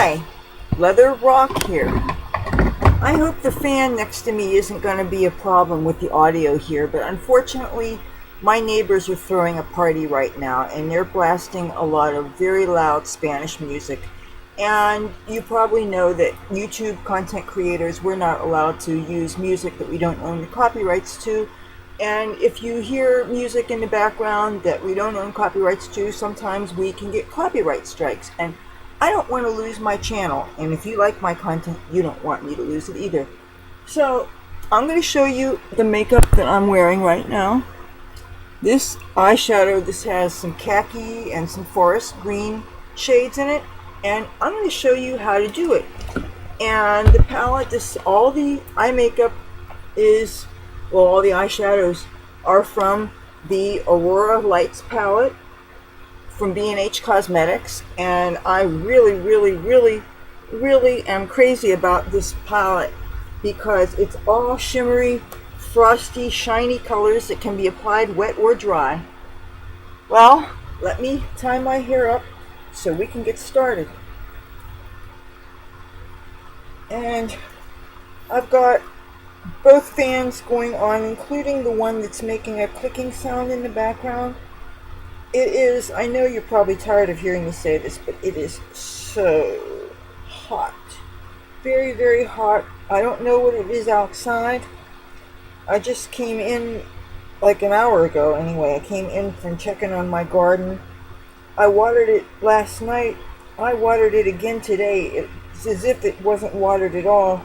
Hi, Leather Rokk here. I hope the fan next to me isn't going to be a problem with the audio here, but unfortunately my neighbors are throwing a party right now and they're blasting a lot of very loud Spanish music. And you probably know that YouTube content creators, we're not allowed to use music that we don't own the copyrights to. And if you hear music in the background that we don't own copyrights to, sometimes we can get copyright strikes. And I don't want to lose my channel. And if you like my content, you don't want me to lose it either. So I'm going to show you the makeup that I'm wearing right now. This eyeshadow, this has some khaki and some forest green shades in it. And I'm going to show you how to do it. And the palette, all the eye makeup is, well, all the eyeshadows are from the Aurora Lights palette from BH Cosmetics. And I really am crazy about this palette because it's all shimmery, frosty, shiny colors that can be applied wet or dry. Well, let me tie my hair up so we can get started. And I've got both fans going on, including the one that's making a clicking sound in the background. It is, I know you're probably tired of hearing me say this, but it is so hot. Very hot. I don't know what it is outside. I just came in like an hour ago anyway. I came in from checking on my garden. I watered it last night. I watered it again today. It's as if it wasn't watered at all.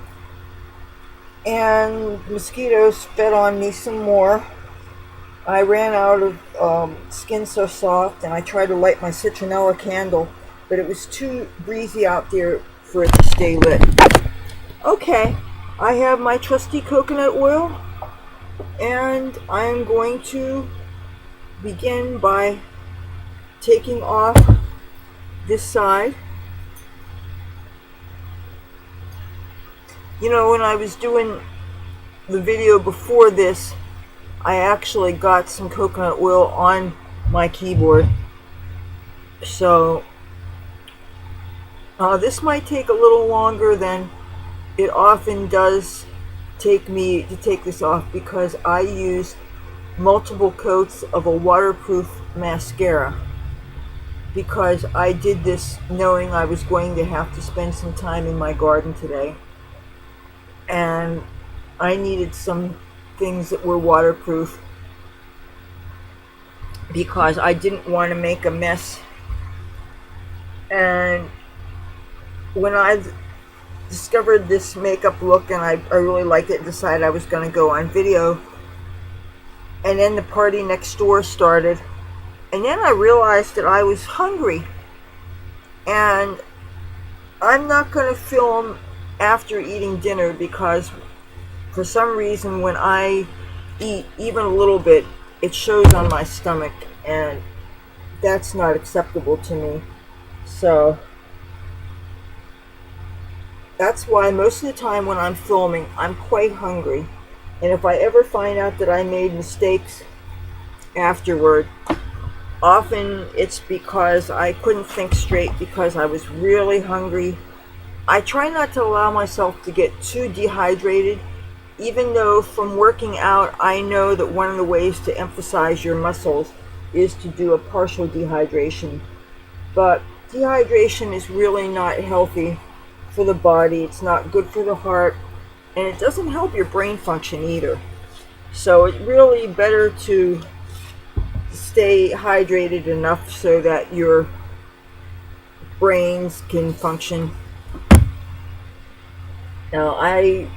And mosquitoes fed on me some more. I ran out of Skin So Soft, and I tried to light my citronella candle, but it was too breezy out there for it to stay lit. Okay, I have my trusty coconut oil, and I'm going to begin by taking off this side. You know, when I was doing the video before this, I actually got some coconut oil on my keyboard. So this might take a little longer than it often does take me to take this off, because I use multiple coats of a waterproof mascara, because I did this knowing I was going to have to spend some time in my garden today, and I needed some things that were waterproof because I didn't want to make a mess. And when I discovered this makeup look and I really liked it and decided I was going to go on video, and then the party next door started, and then I realized that I was hungry, and I'm not going to film after eating dinner because for some reason when I eat even a little bit, it shows on my stomach, and that's not acceptable to me. So that's why most of the time when I'm filming, I'm quite hungry. And if I ever find out that I made mistakes afterward, often it's because I couldn't think straight because I was really hungry. I try not to allow myself to get too dehydrated, even though from working out, I know that one of the ways to emphasize your muscles is to do a partial dehydration. But dehydration is really not healthy for the body. It's not good for the heart, and it doesn't help your brain function either. So it's really better to stay hydrated enough so that your brains can function. Now, I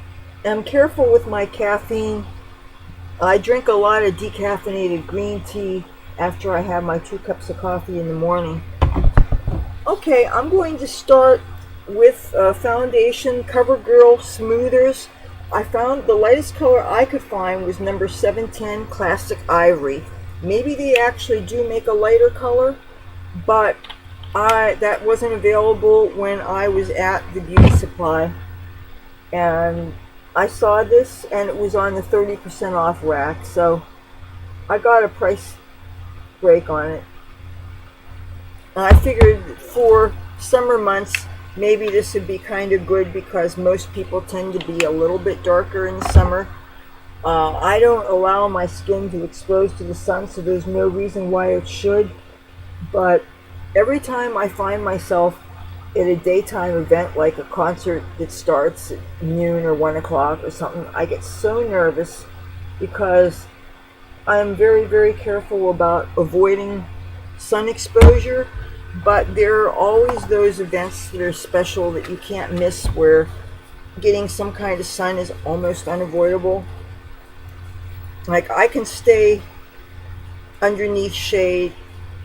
am careful with my caffeine. I drink a lot of decaffeinated green tea after I have my 2 cups of coffee in the morning. Okay, I'm going to start with foundation CoverGirl Smoothers. I found the lightest color I could find was number 710 Classic Ivory. Maybe they actually do make a lighter color, but that wasn't available when I was at the beauty supply. And I saw this and it was on the 30% off rack, so I got a price break on it. And I figured for summer months maybe this would be kind of good because most people tend to be a little bit darker in the summer. I don't allow my skin to expose to the sun, so there's no reason why it should. But every time I find myself at a daytime event like a concert that starts at noon or 1 o'clock or something, I get so nervous because I'm very, very careful about avoiding sun exposure. But there are always those events that are special that you can't miss where getting some kind of sun is almost unavoidable. Like, I can stay underneath shade,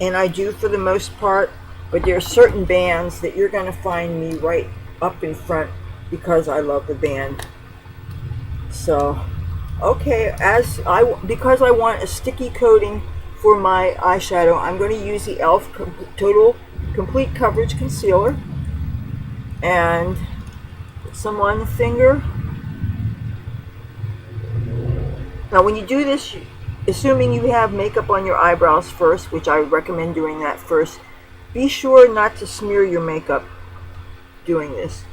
and I do for the most part, but there are certain bands that you're going to find me right up in front because I love the band. So, okay, because I want a sticky coating for my eyeshadow, I'm going to use the e.l.f. Total Complete Coverage Concealer and put some on the finger. Now when you do this, assuming you have makeup on your eyebrows first, which I recommend doing that first, be sure not to smear your makeup doing this.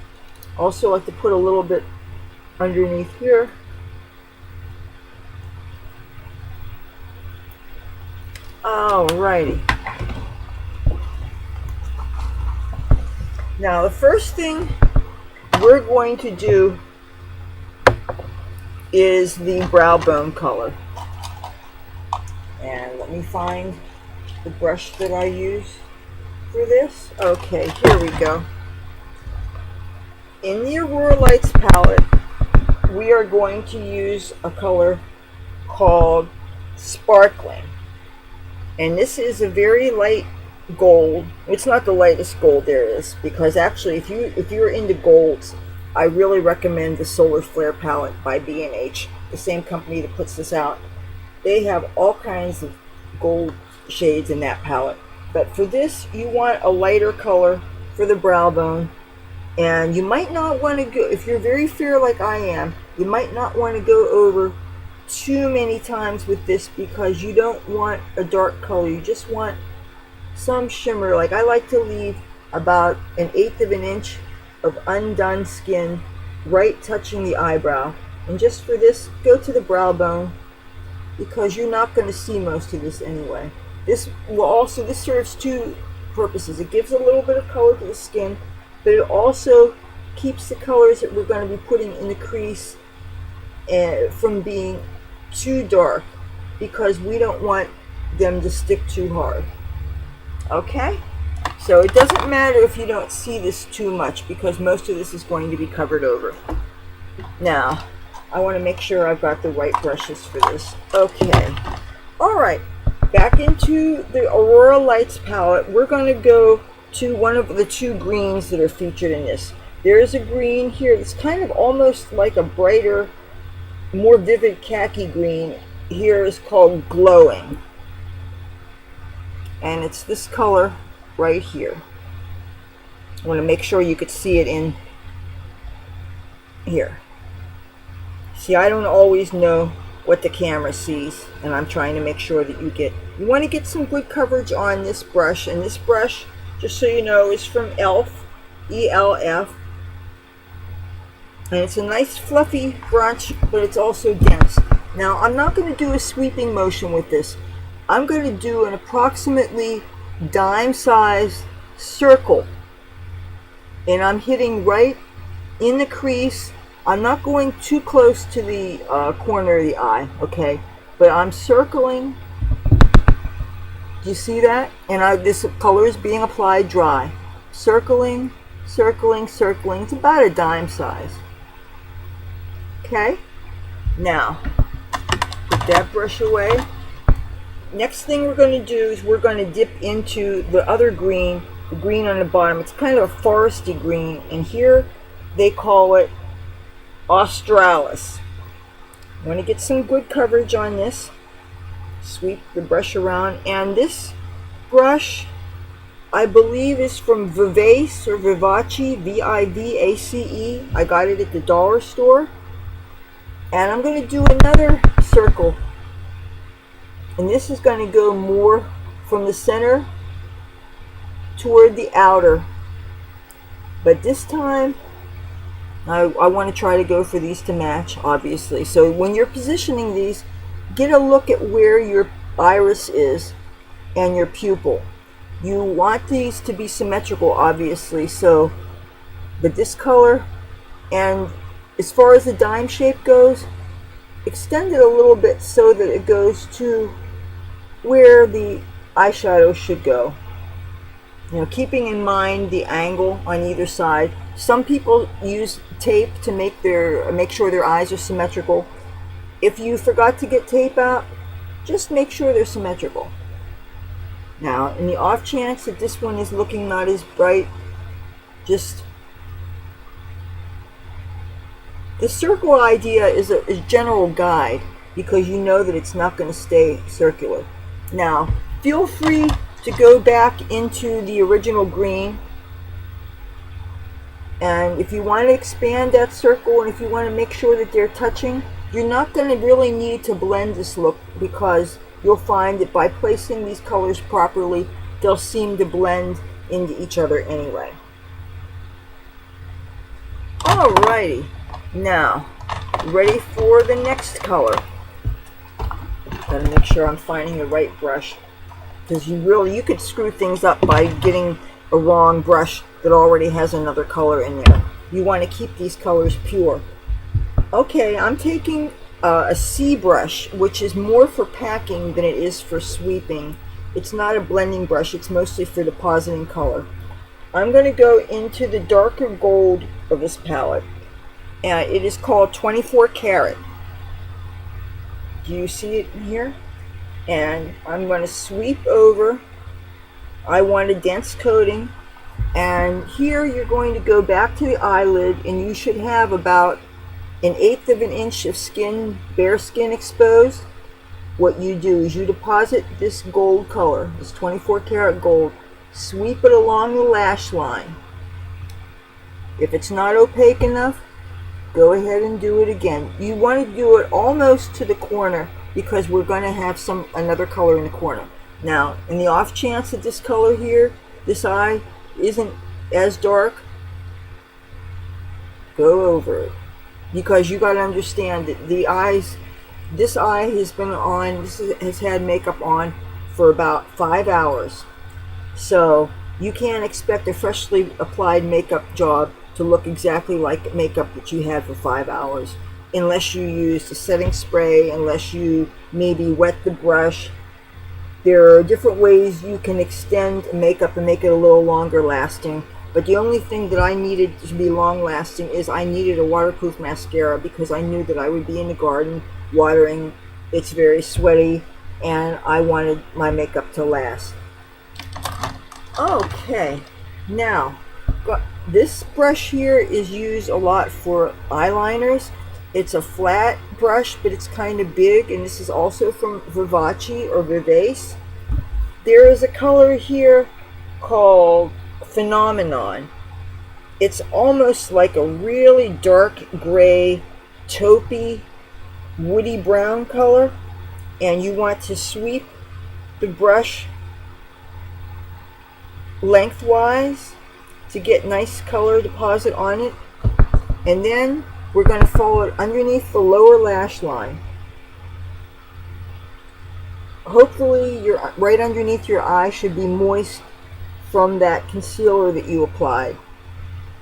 Also, I like to put a little bit underneath here. Alrighty. Now the first thing we're going to do is the brow bone color. And let me find the brush that I use for this. Okay, here we go. In the Aurora Lights palette, we are going to use a color called Sparkling. And this is a very light gold. It's not the lightest gold there is, because actually if you're into golds, I really recommend the Solar Flare palette by BH, the same company that puts this out. They have all kinds of gold shades in that palette. But for this, you want a lighter color for the brow bone. And you might not want to go, if you're very fair like I am, you might not want to go over too many times with this because you don't want a dark color. You just want some shimmer. Like, I like to leave about 1/8 of an inch of undone skin right touching the eyebrow. And just for this, go to the brow bone because you're not going to see most of this anyway. This serves two purposes. It gives a little bit of color to the skin, but it also keeps the colors that we're going to be putting in the crease from being too dark because we don't want them to stick too hard. Okay? So it doesn't matter if you don't see this too much because most of this is going to be covered over. Now, I want to make sure I've got the right brushes for this. Okay. Alright. Back into the Aurora Lights palette, we're going to go to one of the two greens that are featured in this. There's a green here that's kind of almost like a brighter, more vivid khaki green. Here is called Glowing. And it's this color right here. I want to make sure you could see it in here. See, I don't always know what the camera sees, and I'm trying to make sure that you want to get some good coverage on this brush. And this brush, just so you know, is from e.l.f. E-L-F. And it's a nice fluffy brush, but it's also dense. Now, I'm not going to do a sweeping motion with this. I'm going to do an approximately dime-sized circle. And I'm hitting right in the crease. I'm not going too close to the corner of the eye, okay? But I'm circling. Do you see that? And this color is being applied dry. Circling, circling, circling. It's about a dime size. Okay? Now, put that brush away. Next thing we're going to do is we're going to dip into the other green, the green on the bottom. It's kind of a foresty green, and here they call it Australis. I want to get some good coverage on this. Sweep the brush around, and this brush I believe is from Vivace or Vivace, V-I-V-A-C-E. I got it at the dollar store. And I'm going to do another circle, and this is going to go more from the center toward the outer. But this time, I want to try to go for these to match, obviously. So when you're positioning these, get a look at where your iris is and your pupil. You want these to be symmetrical, obviously. So, but this color, and as far as the dime shape goes, extend it a little bit so that it goes to where the eyeshadow should go. You know, keeping in mind the angle on either side. Some people use tape to make sure their eyes are symmetrical. If you forgot to get tape out, just make sure they're symmetrical. Now, in the off chance that this one is looking not as bright, just the circle idea is a general guide because you know that it's not going to stay circular. Now, feel free to go back into the original green, and if you want to expand that circle and if you want to make sure that they're touching, you're not going to really need to blend this look because you'll find that by placing these colors properly, they'll seem to blend into each other anyway. Alrighty, now ready for the next color. Gotta make sure I'm finding the right brush, because you could screw things up by getting a wrong brush that already has another color in there. You want to keep these colors pure. Okay, I'm taking a C brush, which is more for packing than it is for sweeping. It's not a blending brush, it's mostly for depositing color. I'm going to go into the darker gold of this palette, and it is called 24 Karat. Do you see it in here? And I'm going to sweep over. I want a dense coating, and here you're going to go back to the eyelid, and you should have about 1/8 of an inch of skin, bare skin exposed. What you do is you deposit this gold color, this 24 karat gold, sweep it along the lash line. If it's not opaque enough, go ahead and do it again. You want to do it almost to the corner because we're going to have another color in the corner. Now, in the off chance that this color here, this eye, isn't as dark, go over it. Because you got to understand that this eye has had makeup on for about 5 hours. So you can't expect a freshly applied makeup job to look exactly like makeup that you had for 5 hours, unless you use the setting spray, unless you maybe wet the brush. There are different ways you can extend makeup and make it a little longer lasting. But the only thing that I needed to be long lasting is I needed a waterproof mascara, because I knew that I would be in the garden watering. It's very sweaty and I wanted my makeup to last. Okay, now this brush here is used a lot for eyeliners. It's a flat brush, but it's kind of big, and this is also from Vivace or Vivace. There is a color here called Phenomenon. It's almost like a really dark gray, taupey, woody brown color, and you want to sweep the brush lengthwise to get nice color deposit on it, and then we're going to follow it underneath the lower lash line. Hopefully right underneath your eye should be moist from that concealer that you applied,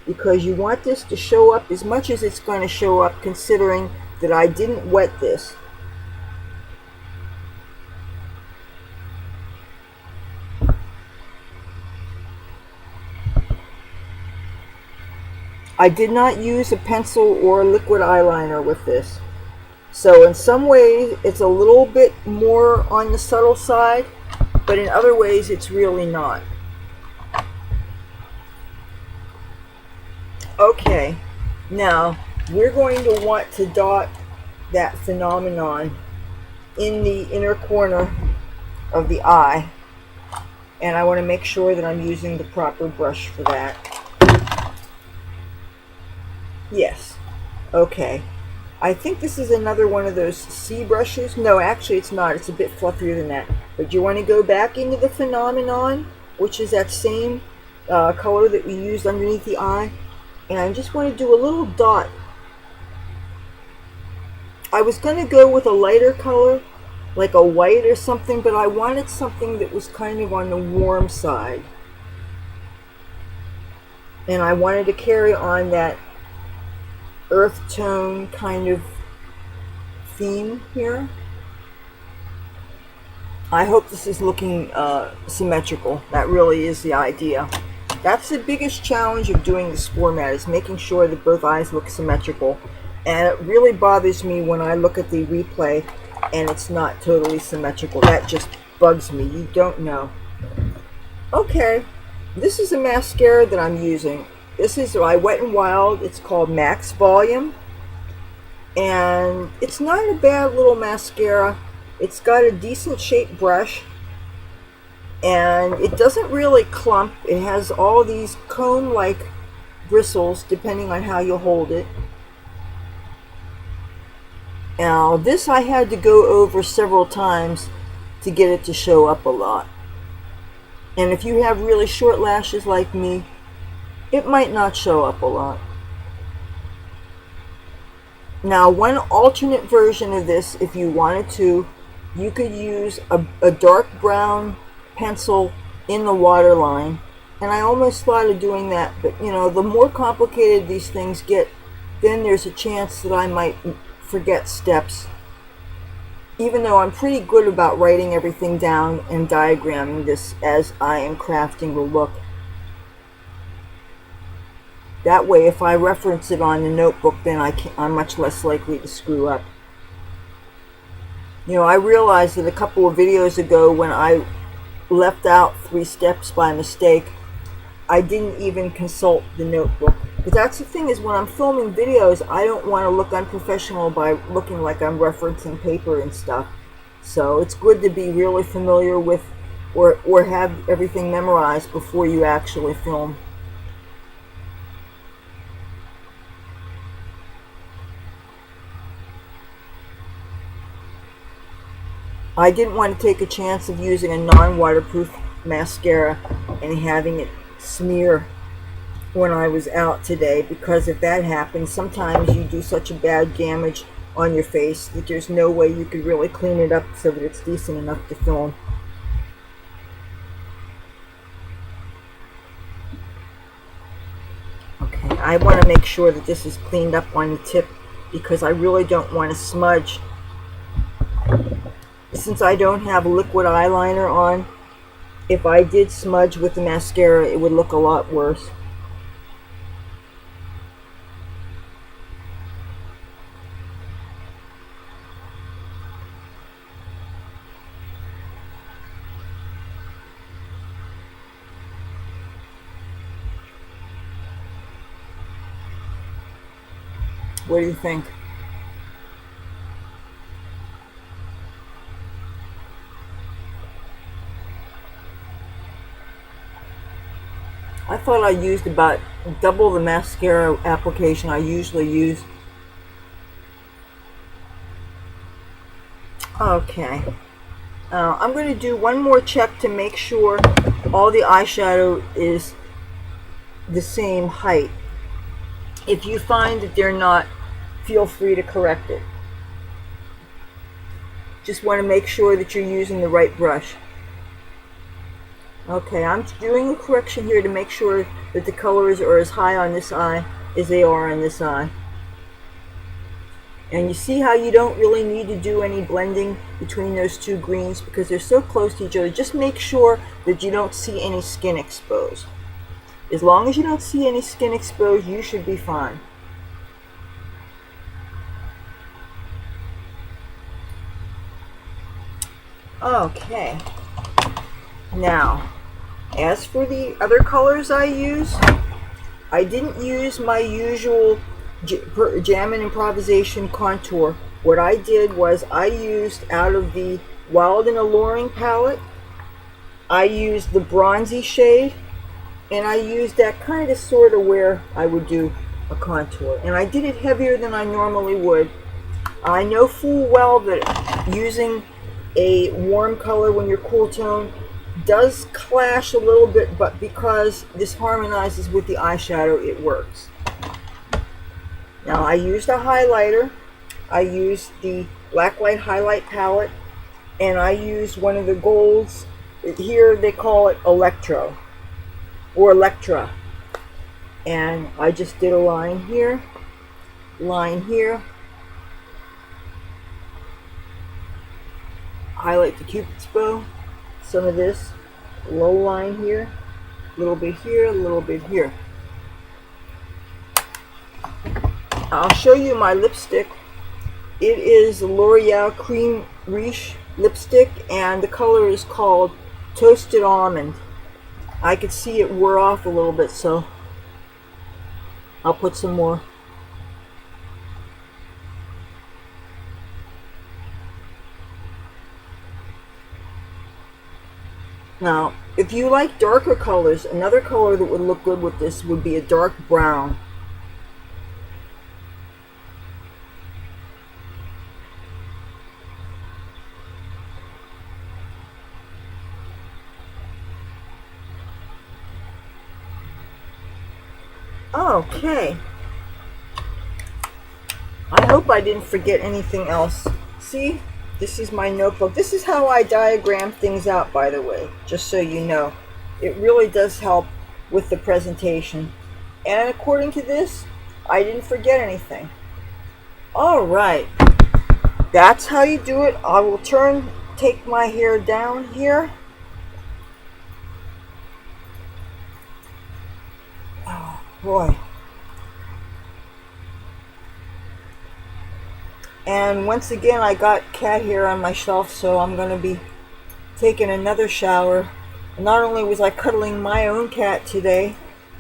because you want this to show up as much as it's going to show up, considering that I didn't wet this. I did not use a pencil or a liquid eyeliner with this. So in some ways it's a little bit more on the subtle side, but in other ways it's really not. Okay, now we're going to want to dot that Phenomenon in the inner corner of the eye, and I want to make sure that I'm using the proper brush for that. Yes, okay. I think this is another one of those C brushes. No, actually it's not. It's a bit fluffier than that. But you want to go back into the Phenomenon, which is that same color that we used underneath the eye, and I just want to do a little dot. I was going to go with a lighter color, like a white or something, but I wanted something that was kind of on the warm side. And I wanted to carry on that earth tone kind of theme here. I hope this is looking symmetrical. That really is the idea. That's the biggest challenge of doing this format, is making sure that both eyes look symmetrical. And it really bothers me when I look at the replay and it's not totally symmetrical. That just bugs me. You don't know. Okay, this is a mascara that I'm using. This is by Wet n Wild. It's called Max Volume. And it's not a bad little mascara. It's got a decent shaped brush. And it doesn't really clump. It has all these comb-like bristles depending on how you hold it. Now, this I had to go over several times to get it to show up a lot. And if you have really short lashes like me, it might not show up a lot. Now, one alternate version of this, if you wanted to, you could use a dark brown pencil in the waterline. And I almost thought of doing that, but you know, the more complicated these things get, then there's a chance that I might forget steps, even though I'm pretty good about writing everything down and diagramming this as I am crafting the look. That way, if I reference it on the notebook, then I'm much less likely to screw up. You know, I realized that a couple of videos ago when I left out 3 steps by mistake, I didn't even consult the notebook. But that's the thing, is when I'm filming videos, I don't want to look unprofessional by looking like I'm referencing paper and stuff. So it's good to be really familiar with or have everything memorized before you actually film. I didn't want to take a chance of using a non-waterproof mascara and having it smear when I was out today, because if that happens, sometimes you do such a bad damage on your face that there's no way you could really clean it up so that it's decent enough to film. Okay, I want to make sure that this is cleaned up on the tip because I really don't want to smudge. Since I don't have liquid eyeliner on, if I did smudge with the mascara, it would look a lot worse. What do you think? I thought I used about double the mascara application I usually use. Okay. I'm going to do one more check to make sure all the eyeshadow is the same height. If you find that they're not, feel free to correct it. Just want to make sure that you're using the right brush. Okay, I'm doing a correction here to make sure that the colors are as high on this eye as they are on this eye. And you see how you don't really need to do any blending between those two greens because they're so close to each other. Just make sure that you don't see any skin exposed. As long as you don't see any skin exposed, you should be fine. Okay. Now, as for the other colors I use, I didn't use my usual Jam and Improvisation contour. What I did was I used out of the Wild and Alluring palette, I used the bronzy shade, and I used that kind of sort of where I would do a contour. And I did it heavier than I normally would. I know full well that using a warm color when you're cool tone does clash a little bit, but because this harmonizes with the eyeshadow, it works. Now I used a highlighter. I used the Blacklight Highlight Palette, and I used one of the golds. Here they call it Electra, or Electra. And I just did a line here, highlight the Cupid's bow, some of this, low line here, a little bit here, a little bit here. I'll show you my lipstick. It is L'Oreal Cream Riche lipstick, and the color is called Toasted Almond. I could see it wore off a little bit, so I'll put some more. Now, if you like darker colors, another color that would look good with this would be a dark brown. Okay. I hope I didn't forget anything else. See? This is my notebook. This is how I diagram things out, by the way, just so you know. It really does help with the presentation. And according to this, I didn't forget anything. All right. That's how you do it. I will take my hair down here. Oh, boy. And once again, I got cat hair on my shelf, so I'm going to be taking another shower. Not only was I cuddling my own cat today,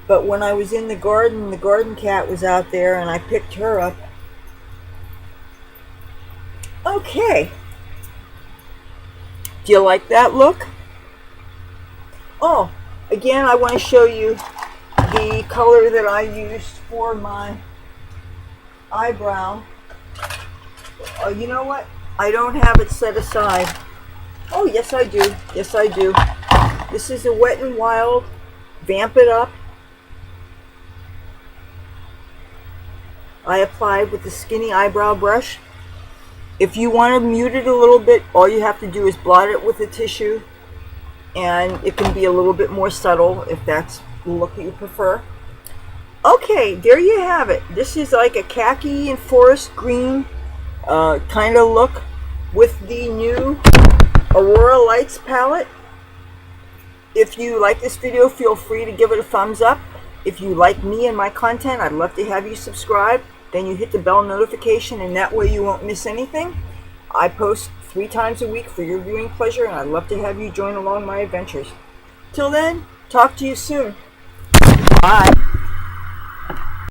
but when I was in the garden cat was out there, and I picked her up. Okay. Do you like that look? Oh, again, I want to show you the color that I used for my eyebrow. Oh, you know what? I don't have it set aside. Oh, yes I do. Yes I do. This is a Wet n Wild Vamp It Up. I applied with the skinny eyebrow brush. If you want to mute it a little bit, all you have to do is blot it with a tissue, and it can be a little bit more subtle if that's the look that you prefer. Okay, there you have it. This is like a khaki and forest green kind of look with the new Aurora Lights palette. If you like this video, feel free to give it a thumbs up. If you like me and my content, I'd love to have you subscribe. Then you hit the bell notification, and that way you won't miss anything. I post 3 times a week for your viewing pleasure, and I'd love to have you join along my adventures. Till then, talk to you soon. Bye.